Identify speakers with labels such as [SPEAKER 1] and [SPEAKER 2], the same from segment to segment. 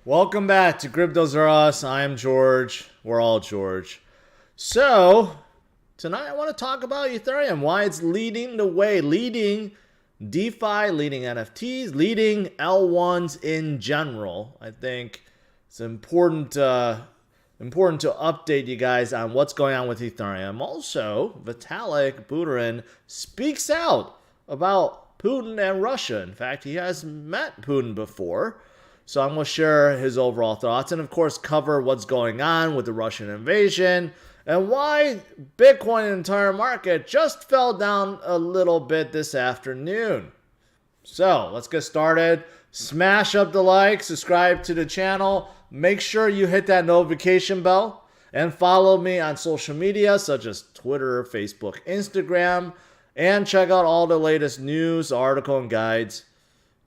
[SPEAKER 1] Welcome back to CryptosRUs. I'm George. We're all George. So, tonight I want to talk about Ethereum, why it's leading the way, leading DeFi, leading NFTs, leading L1s in general. I think it's important to update you guys on what's going on with Ethereum. Also, Vitalik Buterin speaks out about Putin and Russia. In fact, he has met Putin before. So I'm going to share his overall thoughts and, of course, cover what's going on with the Russian invasion and why Bitcoin and the entire market just fell down a little bit this afternoon. So let's get started. Smash up the like, subscribe to the channel. Make sure you hit that notification bell and follow me on social media such as Twitter, Facebook, Instagram, and check out all the latest news, article, and guides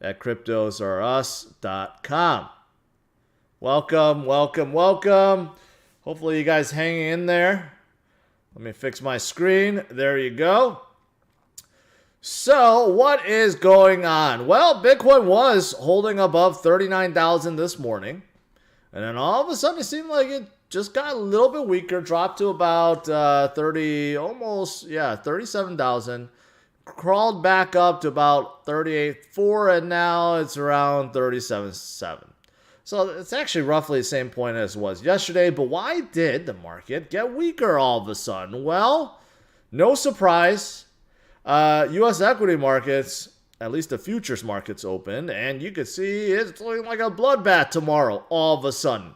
[SPEAKER 1] at CryptosRUs.com. Welcome, welcome, welcome. Hopefully you guys hang in there. Let me fix my screen. There you go. So what is going on? Well, Bitcoin was holding above 39,000 this morning. And then all of a sudden it seemed like it just got a little bit weaker, dropped to about 37,000. Crawled back up to about 38.4, and now it's around 37.7. So it's actually roughly the same point as it was yesterday. But why did the market get weaker all of a sudden? Well, no surprise. U.S. equity markets, at least the futures markets, opened, and you can see it's looking like a bloodbath tomorrow all of a sudden.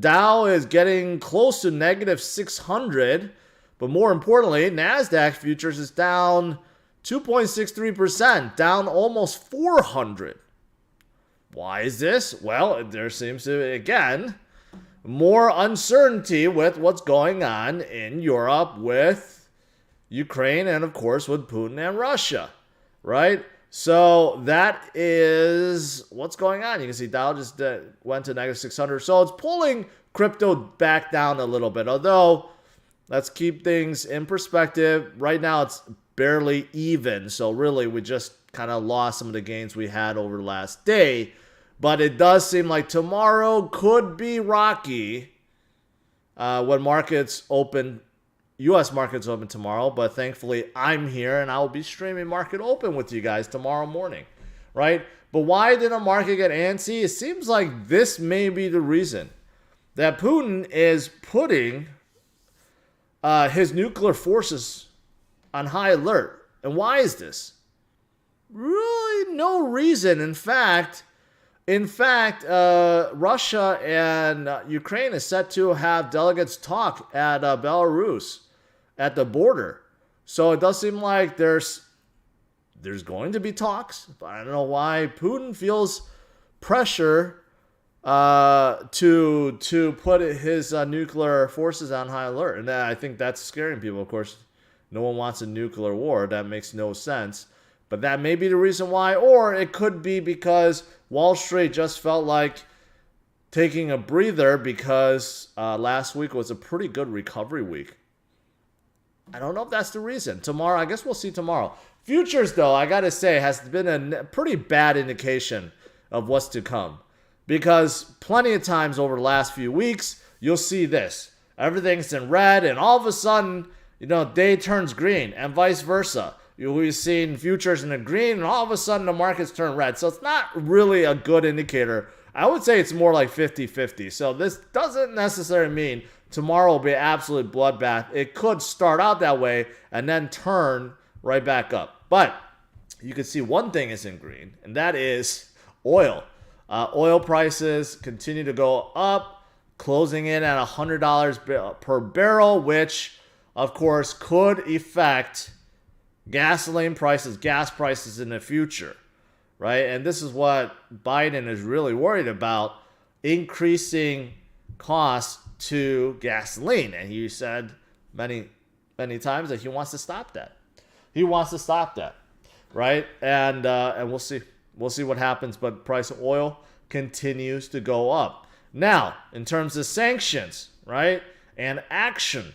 [SPEAKER 1] Dow is getting close to negative 600, but more importantly, NASDAQ futures is down 2.63%, down almost 400. Why is this? Well, there seems to be, again, more uncertainty with what's going on in Europe with Ukraine and, of course, with Putin and Russia, right? So that is what's going on. You can see Dow just went to negative 600. So it's pulling crypto back down a little bit. Although, let's keep things in perspective. Right now, it's barely even. So really, we just kind of lost some of the gains we had over the last day. But it does seem like tomorrow could be rocky when markets open. U.S. markets open tomorrow. But thankfully, I'm here and I will be streaming Market Open with you guys tomorrow morning. Right? But why did the market get antsy? It seems like this may be the reason that Putin is putting his nuclear forces on high alert. And why is this? Really no reason. In fact, Russia and Ukraine is set to have delegates talk at Belarus at the border. So it does seem like there's going to be talks, but I don't know why Putin feels pressure to put his nuclear forces on high alert. And I think that's scaring people, of course. No one wants a nuclear war. That makes no sense. But that may be the reason why. Or it could be because Wall Street just felt like taking a breather because last week was a pretty good recovery week. I don't know if that's the reason. Tomorrow, I guess we'll see tomorrow. Futures, though, I got to say, has been a pretty bad indication of what's to come. Because plenty of times over the last few weeks, you'll see this. Everything's in red, and all of a sudden, day turns green, and vice versa. We've seen futures in the green, and all of a sudden the markets turn red. So it's not really a good indicator. I would say it's more like 50-50. So this doesn't necessarily mean tomorrow will be an absolute bloodbath. It could start out that way and then turn right back up. But you can see one thing is in green, and that is oil. Oil prices continue to go up, closing in at $100 per barrel, which, of course, could affect gasoline prices, gas prices in the future, right? And this is what Biden is really worried about, increasing costs to gasoline. And he said many times that he wants to stop that. He wants to stop that, right? And we'll see. We'll see what happens, but price of oil continues to go up. Now, in terms of sanctions, right, and action,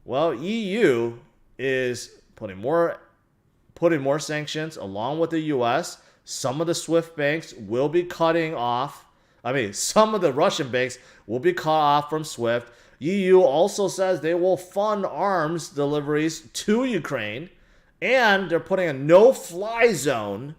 [SPEAKER 1] well, EU is putting more sanctions along with the U.S. Some of the SWIFT banks will be cutting off, some of the Russian banks will be cut off from SWIFT. EU also says they will fund arms deliveries to Ukraine, and they're putting a no-fly zone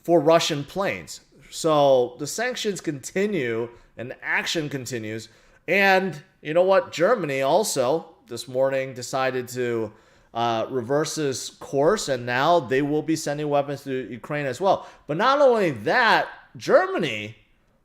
[SPEAKER 1] for Russian planes. So the sanctions continue and action continues. And you know what? Germany also this morning decided to reverse its course, and now they will be sending weapons to Ukraine as well. But not only that, Germany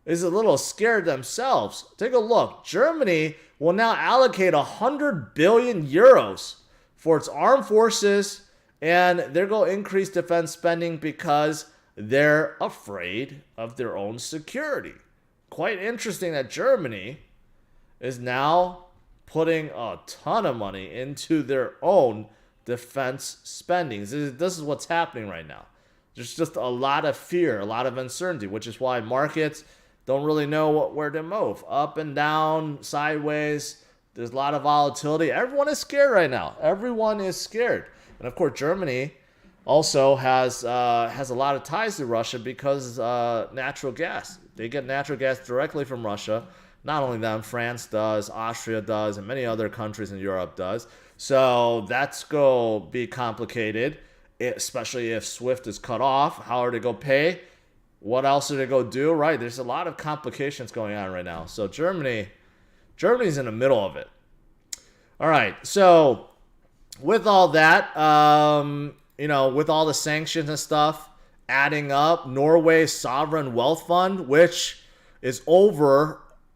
[SPEAKER 1] is a little scared themselves. Take a look. Germany will now allocate 100 billion euros for its armed forces, and they're going to increase defense spending because they're afraid of their own security. Quite interesting that Germany is now putting a ton of money into their own defense spending. This is what's happening right now. There's just a lot of fear, a lot of uncertainty, which is why markets don't really know where to move. Up and down, sideways. There's a lot of volatility. Everyone is scared right now. Everyone is scared. And of course, Germany also has a lot of ties to Russia because natural gas. They get natural gas directly from Russia. Not only them, France does, Austria does, and many other countries in Europe does. So that's going to be complicated, especially if SWIFT is cut off. How are they going to pay? What else are they going to do? Right, there's a lot of complications going on right now. So Germany's in the middle of it. All right, so with all that, with all the sanctions and stuff adding up, Norway's sovereign wealth fund, which is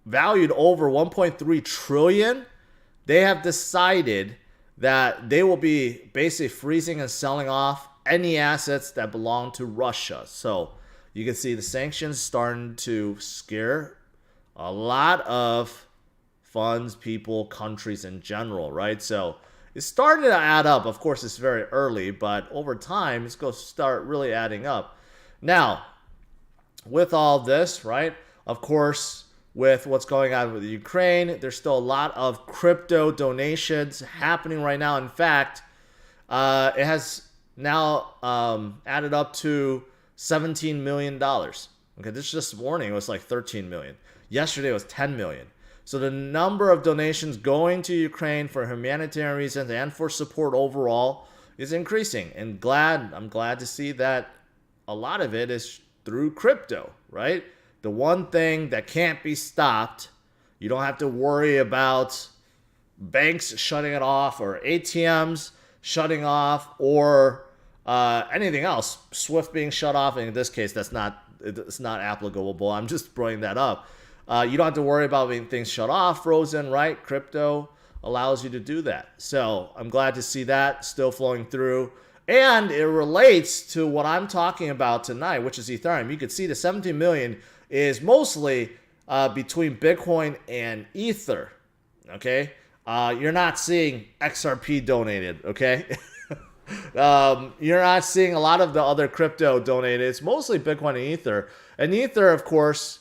[SPEAKER 1] valued over 1.3 trillion, they have decided that they will be basically freezing and selling off any assets that belong to Russia. So you can see the sanctions starting to scare a lot of funds, people, countries in general, right? So it's starting to add up. Of course, it's very early, but over time, it's going to start really adding up. Now, with all this, right, of course, with what's going on with Ukraine, there's still a lot of crypto donations happening right now. In fact, it has now added up to $17 million. Okay, this just morning it was like 13 million. Yesterday it was 10 million. So the number of donations going to Ukraine for humanitarian reasons and for support overall is increasing. And I'm glad to see that a lot of it is through crypto, right? The one thing that can't be stopped, you don't have to worry about banks shutting it off or ATMs shutting off or anything else. SWIFT being shut off, and in this case, it's not applicable. I'm just bringing that up. You don't have to worry about being things shut off, frozen, right? Crypto allows you to do that. So I'm glad to see that still flowing through. And it relates to what I'm talking about tonight, which is Ethereum. You can see the 17 million is mostly between Bitcoin and Ether, okay? You're not seeing XRP donated, okay? You're not seeing a lot of the other crypto donated. It's mostly Bitcoin and Ether. And Ether, of course,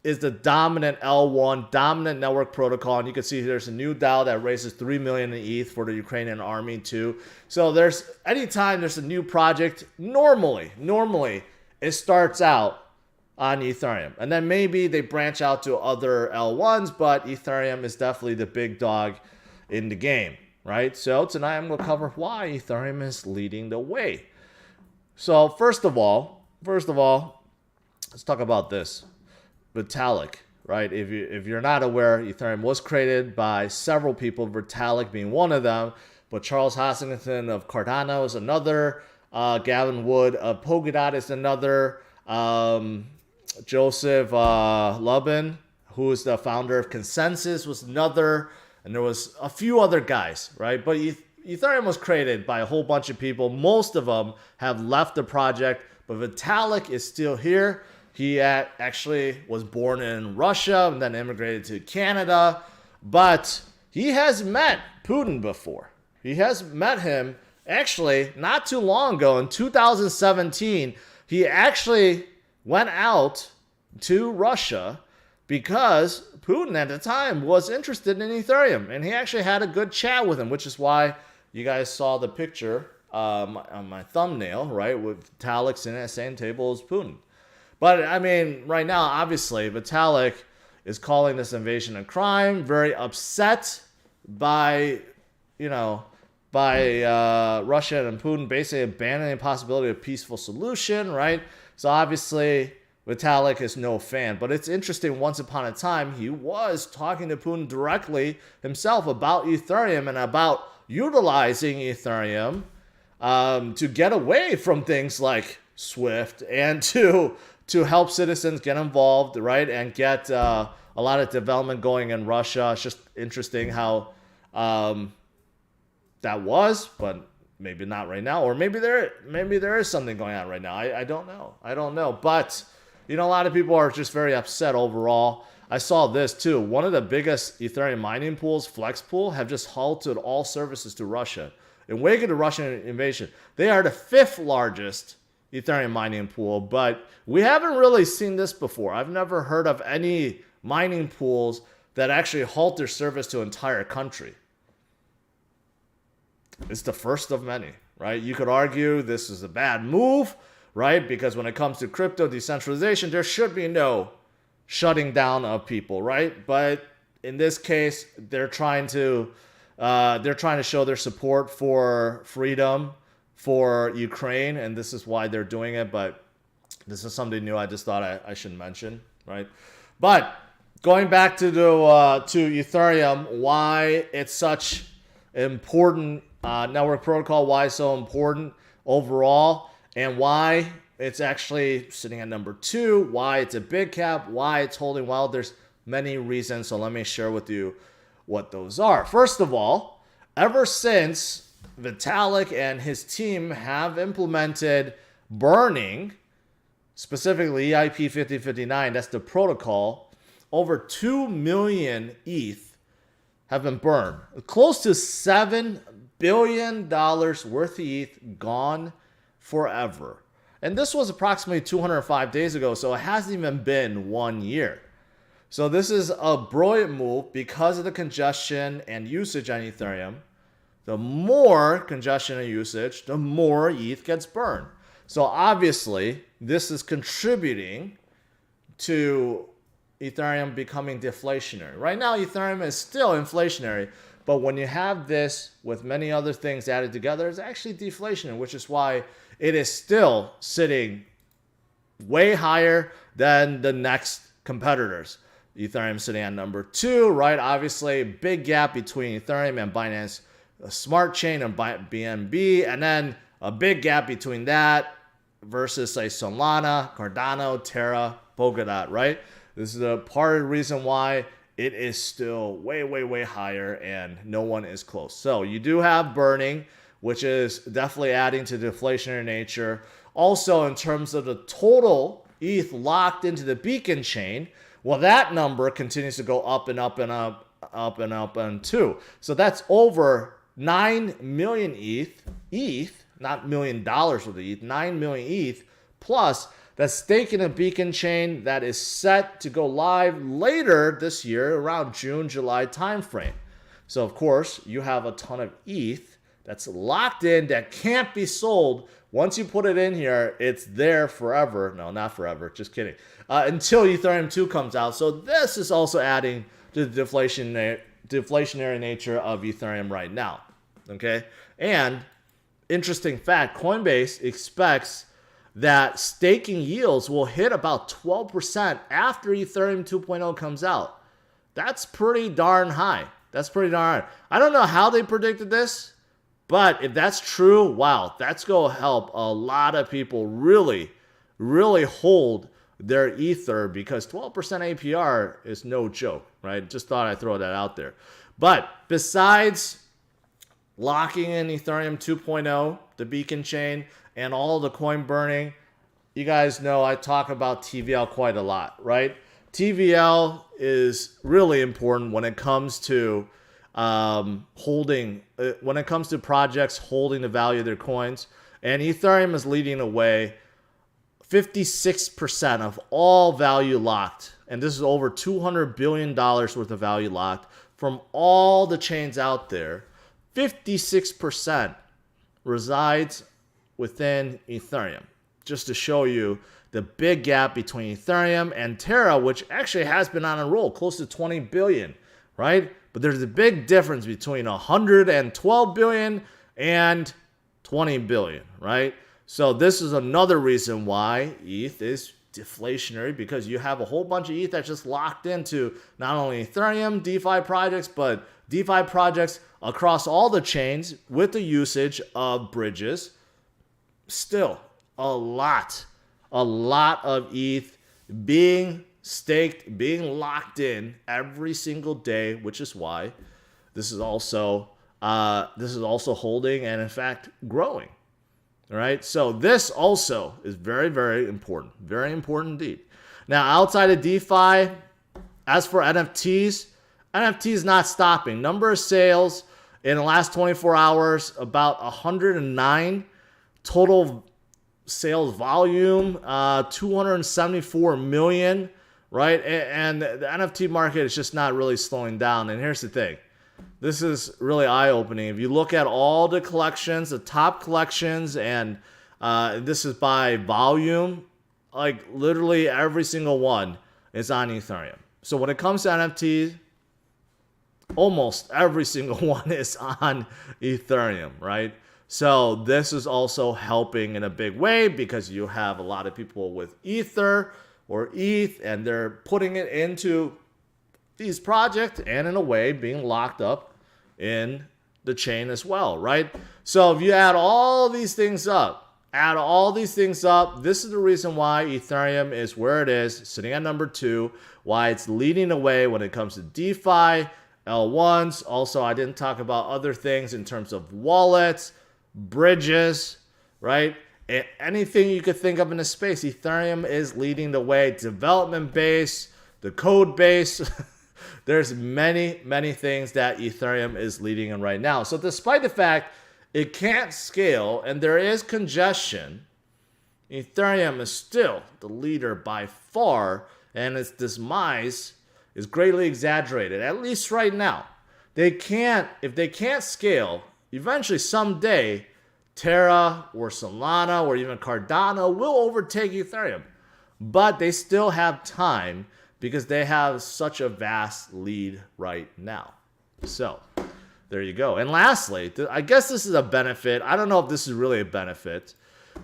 [SPEAKER 1] is the dominant L1, dominant network protocol. And you can see there's a new DAO that raises 3 million in ETH for the Ukrainian army too. So anytime there's a new project, normally it starts out on Ethereum. And then maybe they branch out to other L1s, but Ethereum is definitely the big dog in the game, right? So tonight I'm going to cover why Ethereum is leading the way. So first of all, let's talk about this. Vitalik, right? If you're not aware, Ethereum was created by several people, Vitalik being one of them, but Charles Hoskinson of Cardano is another, Gavin Wood of Polkadot is another, Joseph Lubin, who is the founder of Consensus, was another, and there was a few other guys, right? But Ethereum was created by a whole bunch of people. Most of them have left the project, but Vitalik is still here. He actually was born in Russia and then immigrated to Canada, but he has met Putin before. He has met him actually not too long ago in 2017. He actually went out to Russia because Putin at the time was interested in Ethereum, and he actually had a good chat with him, which is why you guys saw the picture on my thumbnail, right, with Vitalik sitting at the same table as Putin. But I mean, right now, obviously, Vitalik is calling this invasion a crime, very upset by, you know, by Russia and Putin basically abandoning the possibility of peaceful solution, right? So obviously, Vitalik is no fan. But it's interesting, once upon a time, he was talking to Putin directly himself about Ethereum and about utilizing Ethereum to get away from things like SWIFT and to help citizens get involved, right, and get a lot of development going in Russia. It's just interesting how that was, but maybe not right now, or maybe there is something going on right now. I don't know. But a lot of people are just very upset overall. I saw this too. One of the biggest Ethereum mining pools, Flexpool, have just halted all services to Russia in wake of the Russian invasion. They are the 5th largest Ethereum mining pool, but we haven't really seen this before. I've never heard of any mining pools that actually halt their service to an entire country. It's the first of many, right? You could argue this is a bad move, right? Because when it comes to crypto decentralization, there should be no shutting down of people, right? But in this case, they're trying to show their support for freedom for Ukraine, and this is why they're doing it. But this is something new. I just thought I should mention, right? But going back to Ethereum, why it's such important network protocol, why it's so important overall, and why it's actually sitting at number 2, why it's a big cap, why it's holding well. There's many reasons, so let me share with you what those are. First of all, ever since Vitalik and his team have implemented burning, specifically EIP 5059, that's the protocol, over 2 million ETH have been burned. Close to $7 billion worth of ETH gone forever. And this was approximately 205 days ago, so it hasn't even been 1 year. So this is a brilliant move because of the congestion and usage on Ethereum. The more congestion and usage, the more ETH gets burned. So obviously, this is contributing to Ethereum becoming deflationary. Right now, Ethereum is still inflationary, but when you have this with many other things added together, it's actually deflationary, which is why it is still sitting way higher than the next competitors. Ethereum sitting at number 2, right? Obviously, big gap between Ethereum and Binance Smart Chain and BNB, and then a big gap between that versus, say, Solana, Cardano, Terra, Polkadot, right? This is a part of the reason why it is still way, way, way higher and no one is close. So you do have burning, which is definitely adding to the deflationary nature. Also, in terms of the total ETH locked into the beacon chain, well, that number continues to go up and up and up and too. So that's over 9 million ETH, not $1 million worth of ETH, 9 million ETH, plus that's stake in a beacon chain that is set to go live later this year, around June, July timeframe. So, of course, you have a ton of ETH that's locked in that can't be sold. Once you put it in here, it's there forever. No, not forever. Just kidding. Until Ethereum 2 comes out. So this is also adding to the deflationary nature of Ethereum right now. Okay? And interesting fact, Coinbase expects that staking yields will hit about 12% after Ethereum 2.0 comes out. That's pretty darn high. I don't know how they predicted this, but if that's true, wow, that's going to help a lot of people really, really hold their Ether, because 12% APR is no joke, right? Just thought I'd throw that out there. But besides locking in Ethereum 2.0, the beacon chain, and all the coin burning, you guys know I talk about TVL quite a lot, right? TVL is really important when it comes to when it comes to projects holding the value of their coins. And Ethereum is leading the way. 56% of all value locked, and this is over $200 billion worth of value locked from all the chains out there. 56% resides within Ethereum, just to show you the big gap between Ethereum and Terra, which actually has been on a roll, close to 20 billion, right? But there's a big difference between 112 billion and 20 billion, right? So this is another reason why ETH is deflationary, because you have a whole bunch of ETH that's just locked into not only Ethereum DeFi projects, but DeFi projects across all the chains with the usage of bridges. Still a lot of ETH being staked, being locked in every single day, which is why this is also holding and in fact growing. All right, so this also is very, very important indeed. Now, outside of DeFi, as for NFTs is not stopping. Number of sales in the last 24 hours, about 109. Total sales volume, 274 million, right? And the NFT market is just not really slowing down. And here's the thing. This is really eye-opening. If you look at all the collections, the top collections, and this is by volume, like literally every single one is on Ethereum. So when it comes to NFTs, almost every single one is on Ethereum, right? So this is also helping in a big way, because you have a lot of people with Ether or ETH, and they're putting it into these projects and in a way being locked up in the chain as well, right? So if you add all these things up, this is the reason why Ethereum is where it is, sitting at number 2, why it's leading the way when it comes to DeFi, L1s. Also, I didn't talk about other things in terms of wallets, bridges, right? Anything you could think of in the space, Ethereum is leading the way. Development base, the code base. There's many, many things that Ethereum is leading in right now. So despite the fact it can't scale and there is congestion, Ethereum is still the leader by far, and its demise is greatly exaggerated, at least right now. If they can't scale, eventually someday Terra or Solana or even Cardano will overtake Ethereum. But they still have time, because they have such a vast lead right now. So there you go. And lastly, I guess this is a benefit. I don't know if this is really a benefit,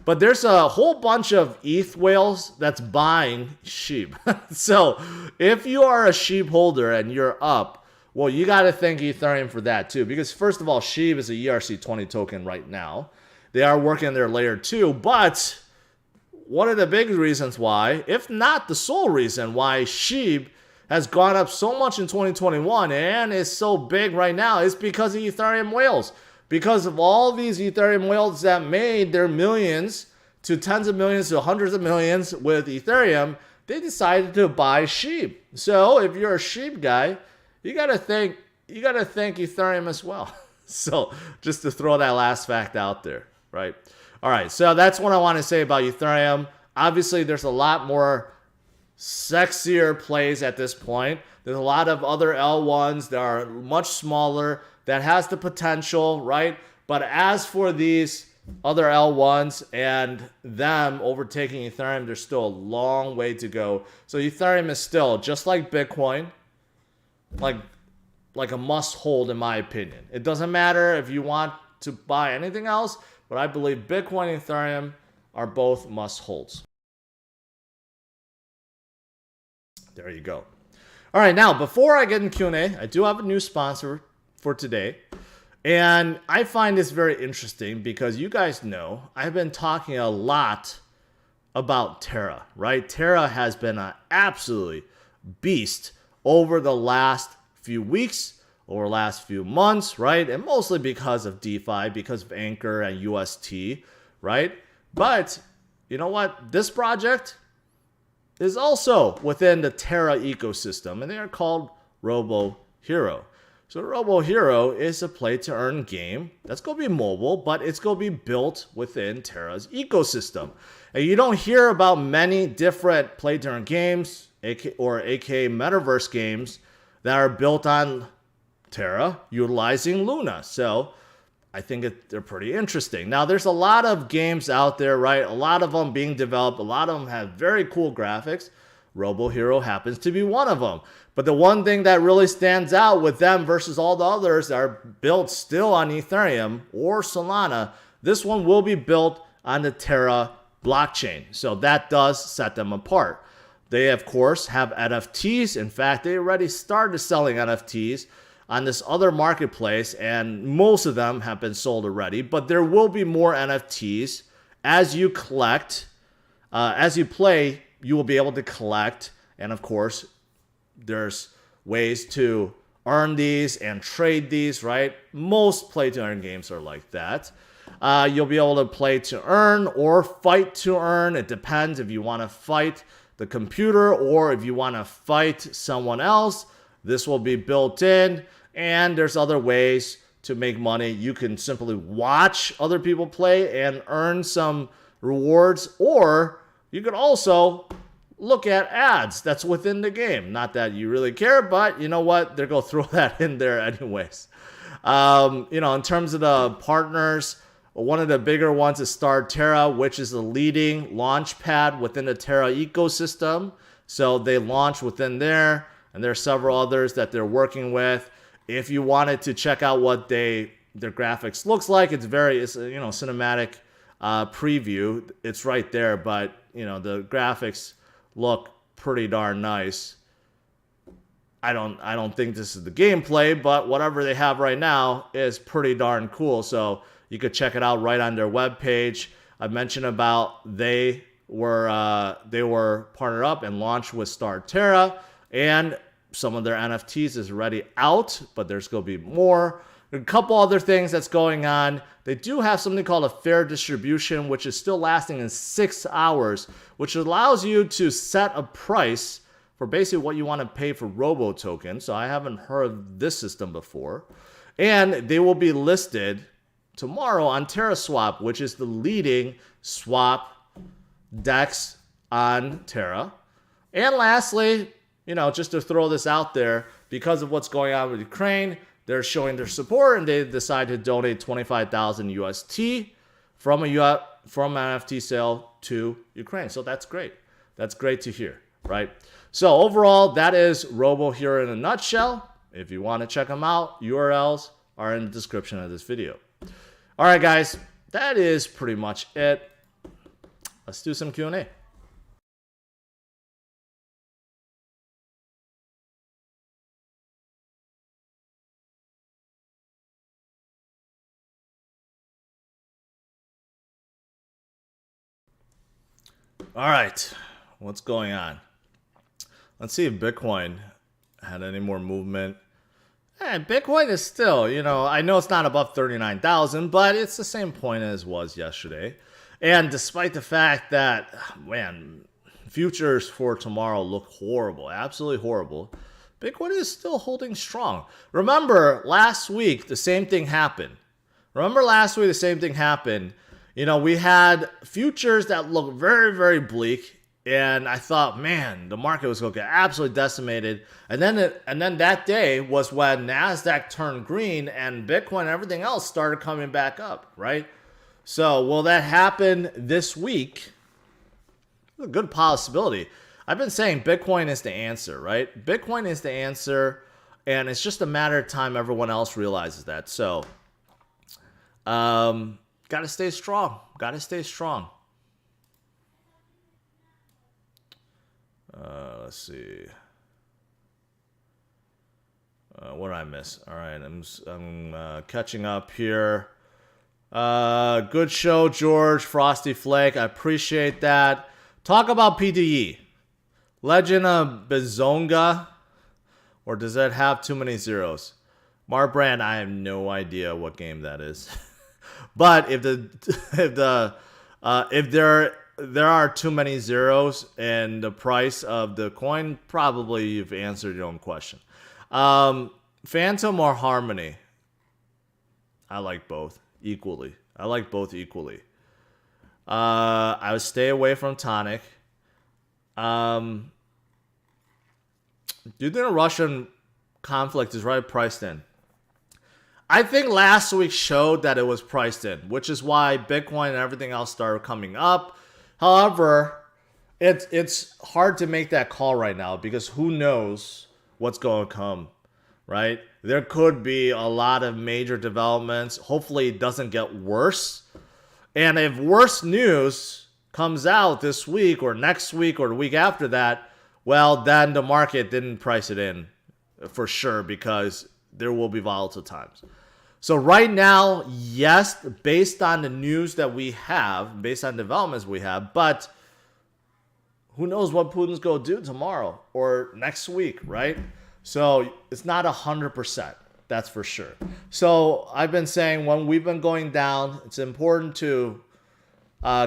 [SPEAKER 1] but there's a whole bunch of ETH Whales that's buying SHIB. So if you are a SHIB holder and you're up, well, you got to thank Ethereum for that too, because first of all, SHIB is a ERC20 token right now. They are working their layer 2, but one of the big reasons why, if not the sole reason why SHIB has gone up so much in 2021 and is so big right now, is because of Ethereum whales. Because of all these Ethereum whales that made their millions to tens of millions to hundreds of millions with Ethereum, they decided to buy SHIB. So if you're a SHIB guy, you gotta thank Ethereum as well. So just to throw that last fact out there, right? All right, so that's what I want to say about Ethereum. Obviously, there's a lot more sexier plays at this point. There's a lot of other L1s that are much smaller that has the potential, right? But as for these other L1s and them overtaking Ethereum, there's still a long way to go. So Ethereum is still, just like Bitcoin, like a must hold in my opinion. It doesn't matter if you want to buy anything else, but I believe Bitcoin and Ethereum are both must holds. There you go. All right, now before I get in Q&A, I do have a new sponsor for today. And I find this very interesting because you guys know I've been talking a lot about Terra, right? Terra has been an absolutely beast over the last few weeks, over the last few months, right? And mostly because of DeFi, because of Anchor and UST, right? But you know what? This project is also within the Terra ecosystem, and they are called ROBOHERO. So ROBOHERO is a play-to-earn game that's going to be mobile, but it's going to be built within Terra's ecosystem. And you don't hear about many different play-to-earn games, aka metaverse games, that are built on Terra utilizing Luna. So I think they're pretty interesting. Now, there's a lot of games out there, right? A lot of them being developed. A lot of them have very cool graphics. ROBOHERO happens to be one of them. But the one thing that really stands out with them versus all the others that are built still on Ethereum or Solana, this one will be built on the Terra blockchain. So that does set them apart. They, of course, have NFTs. In fact, they already started selling NFTs on this other marketplace, and most of them have been sold already. But there will be more NFTs as you collect. As you play, you will be able to collect. And of course, there's ways to earn these and trade these, right? Most play-to-earn games are like that. You'll be able to play to earn or fight to earn. It depends if you want to fight the computer or if you want to fight someone else. This will be built in, and there's other ways to make money. You can simply watch other people play and earn some rewards, or you could also look at ads that's within the game. Not that you really care, but you know what? They're going to throw that in there anyways. In terms of the partners, one of the bigger ones is Terra, which is the leading launch pad within the Terra ecosystem. So they launch within there, and there are several others that they're working with. If you wanted to check out what their graphics looks like, it's cinematic preview. It's right there, but the graphics look pretty darn nice. I don't think this is the gameplay, but whatever they have right now is pretty darn cool. So you could check it out right on their webpage. I mentioned about they were partnered up and launched with Terra, and some of their NFTs is already out, but there's going to be more. A couple other things that's going on. They do have something called a fair distribution, which is still lasting in 6 hours, which allows you to set a price for basically what you want to pay for Robo tokens. So I haven't heard of this system before. And they will be listed tomorrow on TerraSwap, which is the leading swap DEX on Terra. And lastly, just to throw this out there, because of what's going on with Ukraine, they're showing their support, and they decided to donate 25,000 UST from an NFT sale to Ukraine. So that's great. That's great to hear, right? So overall, that is ROBOHERO in a nutshell. If you want to check them out, URLs are in the description of this video. All right, guys, that is pretty much it. Let's do some Q&A. All right, what's going on? Let's see if Bitcoin had any more movement. Bitcoin is still, I know it's not above 39,000, but it's the same point as was yesterday. And despite the fact that, futures for tomorrow look horrible, absolutely horrible, Bitcoin is still holding strong. Remember, last week, the same thing happened. We had futures that looked very, very bleak, and I thought, man, the market was going to get absolutely decimated. And then that day was when NASDAQ turned green and Bitcoin and everything else started coming back up, right? So will that happen this week? A good possibility. I've been saying Bitcoin is the answer, right? Bitcoin is the answer, and it's just a matter of time everyone else realizes that. So, gotta stay strong. Let's see. What did I miss? All right, I'm catching up here. Good show, George Frosty Flake. I appreciate that. Talk about PDE. Legend of Bizonga, or does that have too many zeros? Mark Brand, I have no idea what game that is. But if there are too many zeros in the price of the coin, probably you've answered your own question. Phantom or Harmony? I like both equally. I would stay away from Tonic. Do you think the Russian conflict is right priced in? I think last week showed that it was priced in, which is why Bitcoin and everything else started coming up. However, it's hard to make that call right now because who knows what's going to come, right? There could be a lot of major developments. Hopefully it doesn't get worse. And if worse news comes out this week or next week or the week after that, well, then the market didn't price it in for sure because there will be volatile times. So right now, yes, based on the news that we have, based on developments we have, but who knows what Putin's going to do tomorrow or next week, right? So it's not 100%, that's for sure. So I've been saying when we've been going down, it's important to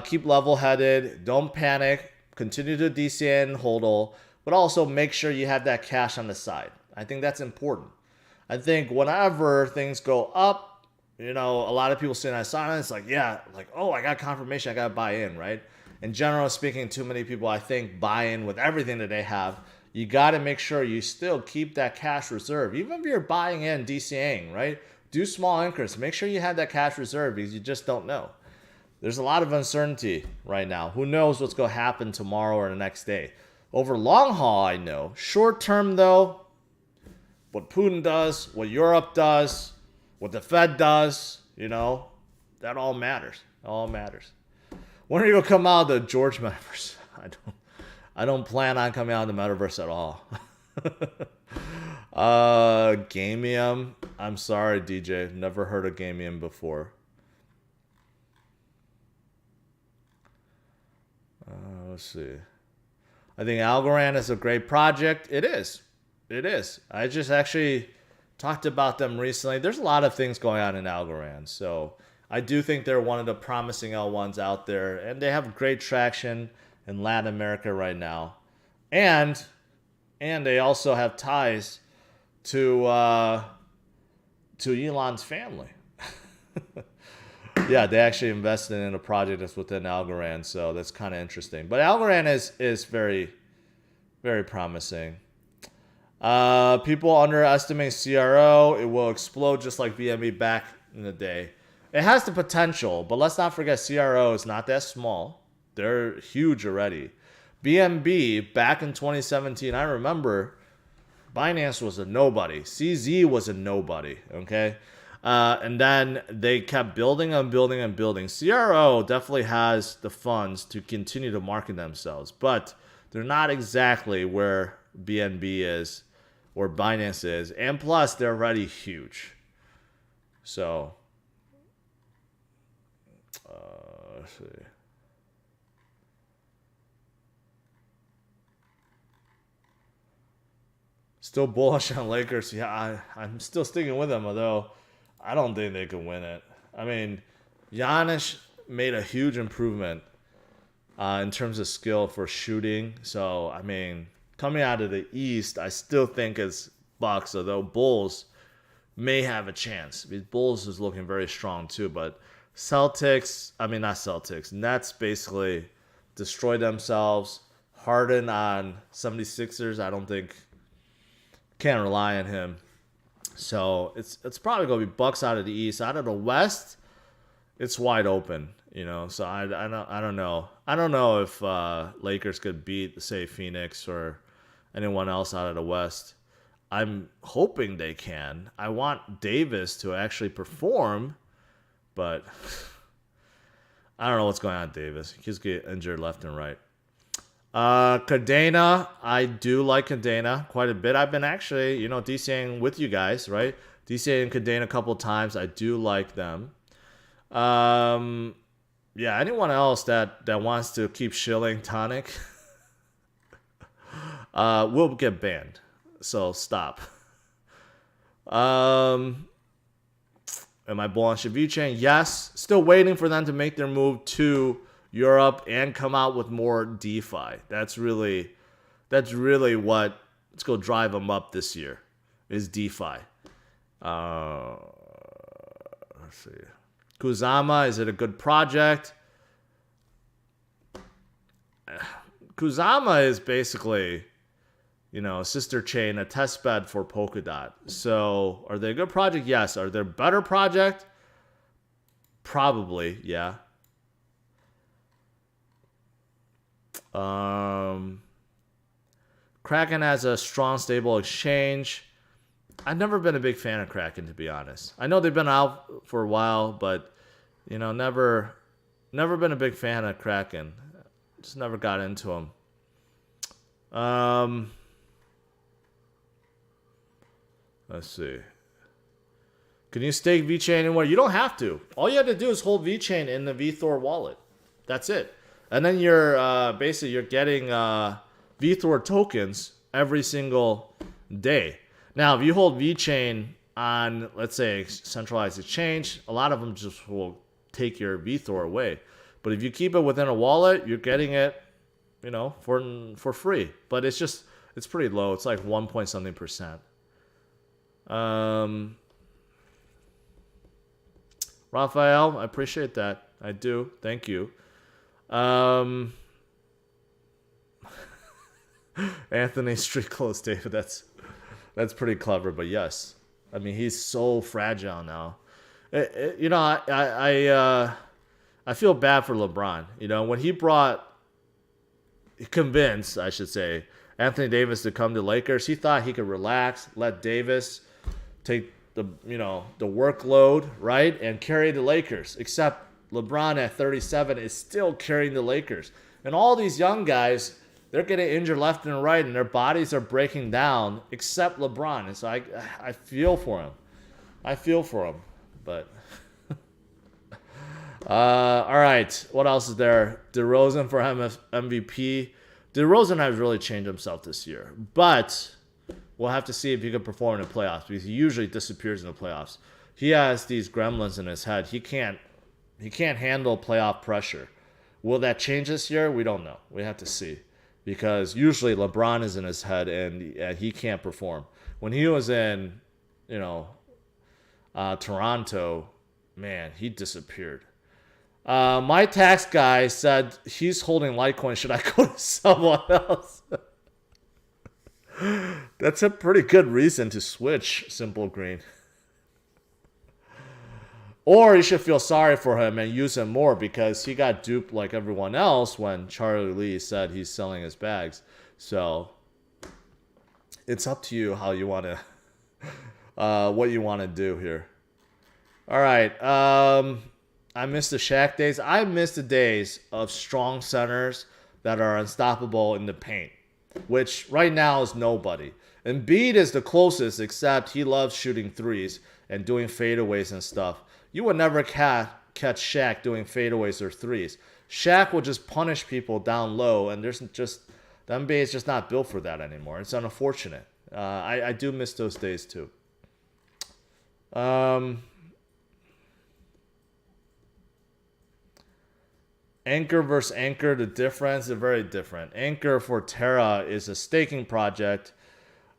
[SPEAKER 1] keep level-headed, don't panic, continue to DCA and HODL, but also make sure you have that cash on the side. I think that's important. I think whenever things go up, you know, a lot of people sitting on silence, like, yeah, like, oh, I got confirmation, I got to buy in, right? In general speaking, too many people, I think, buy in with everything that they have. You got to make sure you still keep that cash reserve. Even if you're buying in, DCAing, right? Do small increments. Make sure you have that cash reserve because you just don't know. There's a lot of uncertainty right now. Who knows what's going to happen tomorrow or the next day? Over long haul, I know. Short term, though, what Putin does, what Europe does, what the Fed does, you know, that all matters. It all matters. When are you going to come out of the George metaverse? I don't plan on coming out of the metaverse at all. Gamium. I'm sorry, DJ. Never heard of Gamium before. Let's see. I think Algorand is a great project. It is. It is. I just actually talked about them recently. There's a lot of things going on in Algorand. So I do think they're one of the promising L1s out there. And they have great traction in Latin America right now. And they also have ties to Elon's family. Yeah, they actually invested in a project that's within Algorand. So that's kind of interesting. But Algorand is very, very promising. People underestimate CRO. It will explode just like BNB back in the day. It has the potential, but let's not forget CRO is not that small. They're huge already. BNB back in 2017, I remember Binance was a nobody. CZ was a nobody, okay? And then they kept building and building and building. CRO definitely has the funds to continue to market themselves, but they're not exactly where BNB is or Binance is. And plus, they're already huge. So, let's see. Still bullish on Lakers. Yeah, I'm still sticking with them, although I don't think they can win it. I mean, Giannis made a huge improvement in terms of skill for shooting. So, I mean, coming out of the East, I still think it's Bucks, although Bulls may have a chance. Because Bulls is looking very strong too, but Nets basically destroyed themselves. Harden on 76ers, I don't think, can't rely on him. So it's probably going to be Bucks out of the East. Out of the West, it's wide open, you know. So I don't know. I don't know if Lakers could beat, say, Phoenix or anyone else out of the West. I'm hoping they can. I want Davis to actually perform, but I don't know what's going on with Davis. He keeps getting injured left and right. Cadena, I do like Cadena quite a bit. I've been actually, DCing with you guys, right? DCing Cadena a couple times. I do like them. Yeah, anyone else that wants to keep shilling Tonic will get banned. So stop. Am I bullish on VeChain? Yes. Still waiting for them to make their move to Europe and come out with more DeFi. That's really what it's going to drive them up this year is DeFi. Let's see. Kusama, is it a good project? Kusama is basically, sister chain, a test bed for Polkadot. So are they a good project? Yes. Are they a better project? Probably, yeah. Kraken has a strong, stable exchange. I've never been a big fan of Kraken, to be honest. I know they've been out for a while, but never been a big fan of Kraken. Just never got into them. Let's see. Can you stake VeChain anywhere? You don't have to. All you have to do is hold VeChain in the VThor wallet. That's it. And then you're basically you're getting VThor tokens every single day. Now, if you hold VeChain on, let's say, centralized exchange, a lot of them just will take your VThor away. But if you keep it within a wallet, you're getting it, for free. But it's pretty low. It's like 1 point something percent. Raphael, I appreciate that. I do. Thank you. Anthony Street Clothes, David. That's pretty clever, but yes. I mean, he's so fragile now. I feel bad for LeBron. When he convinced, I should say, Anthony Davis to come to Lakers, he thought he could relax, let Davis take the workload, right, and carry the Lakers. Except LeBron at 37 is still carrying the Lakers. And all these young guys, they're getting injured left and right, and their bodies are breaking down, except LeBron. And so I feel for him. But all right, what else is there? DeRozan for MVP. DeRozan has really changed himself this year, but we'll have to see if he can perform in the playoffs, because he usually disappears in the playoffs. He has these gremlins in his head. He can't handle playoff pressure. Will that change this year? We don't know. We have to see, because usually LeBron is in his head and he can't perform. When he was in, Toronto, man, he disappeared. My tax guy said he's holding Litecoin. Should I go to someone else? That's a pretty good reason to switch, Simple Green. Or you should feel sorry for him and use him more, because he got duped like everyone else when Charlie Lee said he's selling his bags. So it's up to you how you want to, what you want to do here. All right. I miss the Shaq days. I miss the days of strong centers that are unstoppable in the paint, which right now is nobody. Embiid is the closest, except he loves shooting threes and doing fadeaways and stuff. You would never catch Shaq doing fadeaways or threes. Shaq will just punish people down low, and the NBA is just not built for that anymore. It's unfortunate. I do miss those days too. Anchor versus Anchor, the difference is very different. Anchor for Terra is a staking project,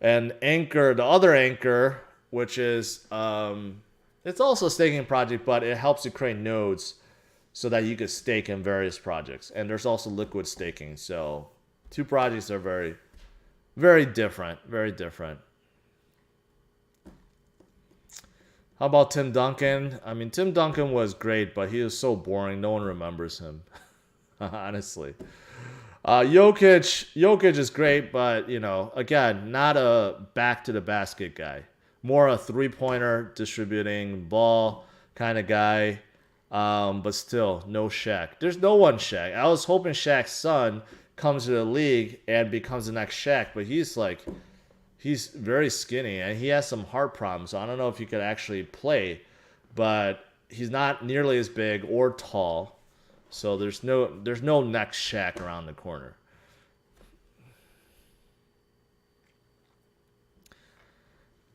[SPEAKER 1] and Anchor, the other Anchor, which is it's also a staking project, but it helps you create nodes so that you can stake in various projects. And there's also liquid staking. So two projects are very, very different. Very different. How about Tim Duncan? I mean, Tim Duncan was great, but he was so boring. No one remembers him, honestly. Jokic is great, but, again, not a back-to-the-basket guy. More a three-pointer distributing ball kind of guy, but still, no Shaq. There's no one Shaq. I was hoping Shaq's son comes to the league and becomes the next Shaq, but he's very skinny, and he has some heart problems. So I don't know if he could actually play, but he's not nearly as big or tall. So there's no next Shaq around the corner.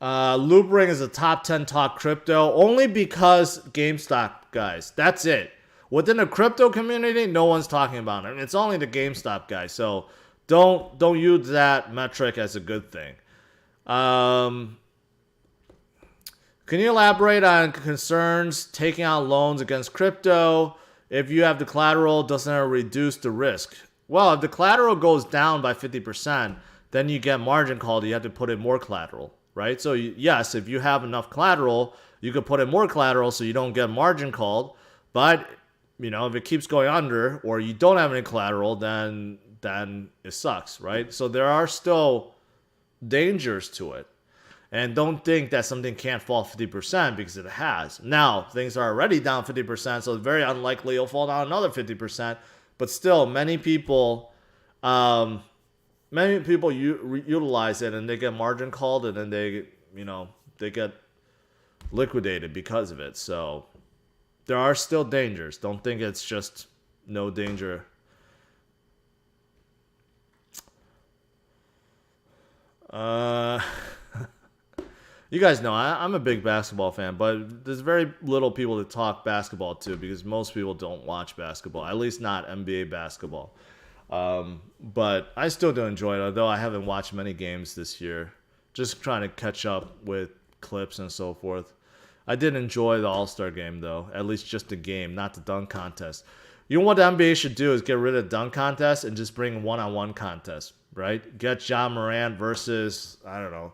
[SPEAKER 1] Loopring is a top 10 talk crypto only because GameStop guys. That's it. Within the crypto community, no one's talking about it. It's only the GameStop guys. So don't use that metric as a good thing. Can you elaborate on concerns taking out loans against crypto? If you have the collateral, doesn't it reduce the risk? Well, if the collateral goes down by 50%, then you get margin called. You have to put in more collateral, right? So yes, if you have enough collateral, you could put in more collateral so you don't get margin called. But if it keeps going under or you don't have any collateral, then it sucks, right? So there are still dangers to it. And don't think that something can't fall 50% because it has. Now, things are already down 50%, so it's very unlikely it'll fall down another 50%. But still, many people utilize it and they get margin called and then they get liquidated because of it. So there are still dangers. Don't think it's just no danger. You guys know I'm a big basketball fan, but there's very little people to talk basketball to because most people don't watch basketball, at least not NBA basketball. But I still do enjoy it, although I haven't watched many games this year. Just trying to catch up with clips and so forth. I did enjoy the All-Star game, though, at least just the game, not the dunk contest. You know what the NBA should do is get rid of dunk contests and just bring one-on-one contests, right? Get John Morant versus, I don't know,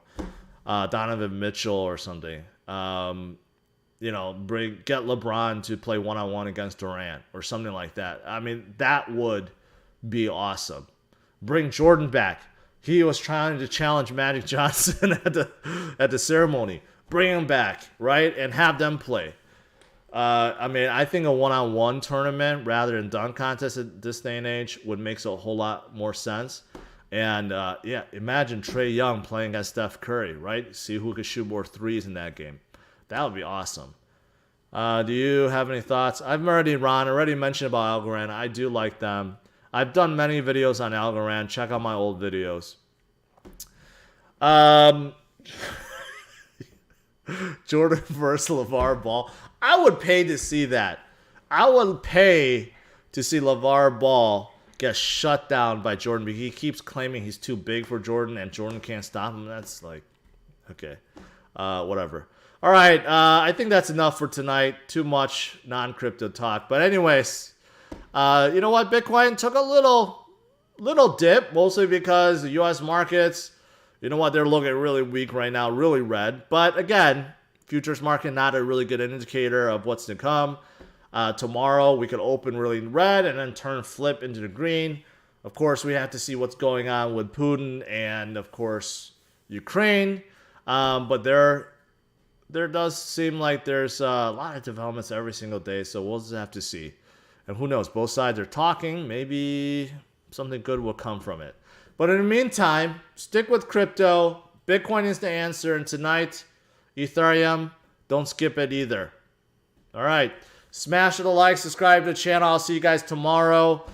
[SPEAKER 1] Donovan Mitchell or something. Get LeBron to play one-on-one against Durant or something like that. I mean, that would be awesome. Bring Jordan back. He was trying to challenge Magic Johnson at the ceremony. Bring him back, right? And have them play. I think a one-on-one tournament rather than dunk contest at this day and age would make a whole lot more sense. And, imagine Trae Young playing against Steph Curry, right? See who could shoot more threes in that game. That would be awesome. Do you have any thoughts? I've already mentioned about Algorand. I do like them. I've done many videos on Algorand. Check out my old videos. Jordan versus LeVar Ball. I would pay to see that. I would pay to see LeVar Ball get shut down by Jordan because he keeps claiming he's too big for Jordan and Jordan can't stop him. That's like, okay, whatever. All right, I think that's enough for tonight. Too much non-crypto talk. But anyways, you know what? Bitcoin took a little dip, mostly because the U.S. markets, you know what? They're looking really weak right now, really red. But again, futures market not a really good indicator of what's to come. Tomorrow we could open really red and then flip into the green. Of course, we have to see what's going on with Putin and, of course, Ukraine. But there does seem like there's a lot of developments every single day, so we'll just have to see. And who knows? Both sides are talking. Maybe something good will come from it. But in the meantime, stick with crypto. Bitcoin is the answer. And tonight, Ethereum, don't skip it either. All right. Smash the like, subscribe to the channel. I'll see you guys tomorrow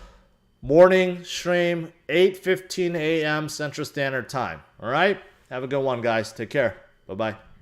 [SPEAKER 1] morning stream, 8:15 a.m. Central Standard Time. All right? Have a good one, guys. Take care. Bye-bye.